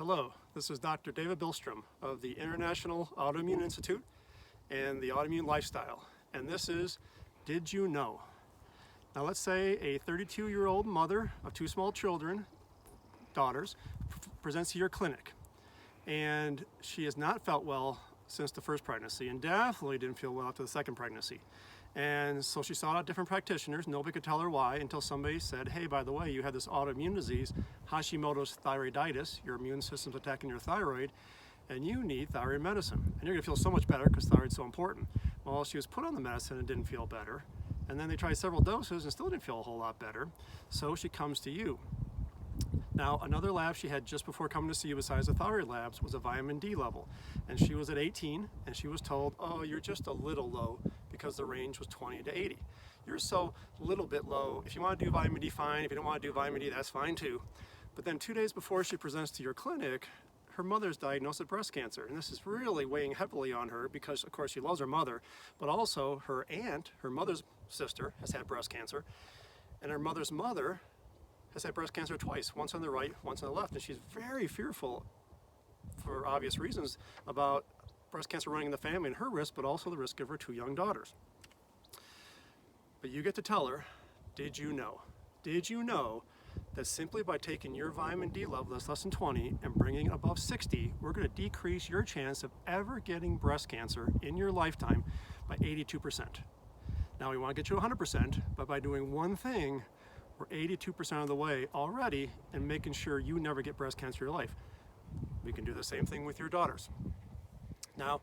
Hello, this is Dr. David Billstrom of the International Autoimmune Institute and the Autoimmune Lifestyle. And this is Did You Know? Now let's say a 32-year-old mother of two small children, daughters, presents to your clinic. And she has not felt well since the first pregnancy and definitely didn't feel well after the second pregnancy. And so she sought out different practitioners. Nobody could tell her why until somebody said, hey, by the way, you had this autoimmune disease, Hashimoto's thyroiditis, your immune system's attacking your thyroid, and you need thyroid medicine. And you're gonna feel so much better because thyroid's so important. Well, she was put on the medicine and didn't feel better. And then they tried several doses and still didn't feel a whole lot better. So she comes to you. Now, another lab she had just before coming to see you besides the thyroid labs was a vitamin D level. And she was at 18 and she was told, oh, you're just a little low because the range was 20 to 80. You're so little bit low. If you want to do vitamin D, fine. If you don't want to do vitamin D, that's fine too. But then 2 days before she presents to your clinic, her mother's diagnosed with breast cancer. And this is really weighing heavily on her because, of course, she loves her mother, but also her aunt, her mother's sister, has had breast cancer. And her mother's mother has had breast cancer twice, once on the right, once on the left. And she's very fearful, for obvious reasons, about breast cancer running in the family and her risk, but also the risk of her two young daughters. But you get to tell her, did you know? Did you know that simply by taking your vitamin D level that's less than 20 and bringing it above 60, we're going to decrease your chance of ever getting breast cancer in your lifetime by 82%. Now we want to get you 100%, but by doing one thing, we're 82% of the way already and making sure you never get breast cancer in your life. We can do the same thing with your daughters. Now,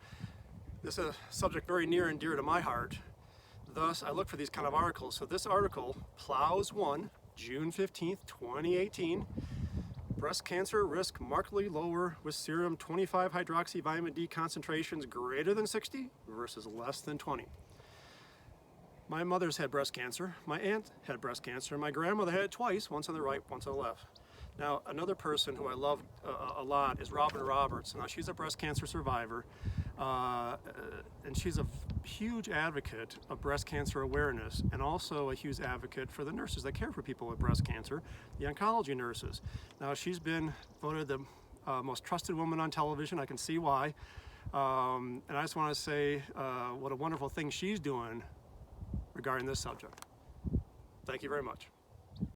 this is a subject very near and dear to my heart. Thus, I look for these kind of articles. So this article, Plows 1, June 15th, 2018, breast cancer risk markedly lower with serum 25-hydroxy vitamin D concentrations greater than 60 versus less than 20. My mother's had breast cancer, my aunt had breast cancer, and my grandmother had it twice, once on the right, once on the left. Now, another person who I love a lot is Robin Roberts. Now, she's a breast cancer survivor, and she's a huge advocate of breast cancer awareness and also a huge advocate for the nurses that care for people with breast cancer, the oncology nurses. Now, she's been voted the most trusted woman on television. I can see why. And I just want to say what a wonderful thing she's doing regarding this subject. Thank you very much.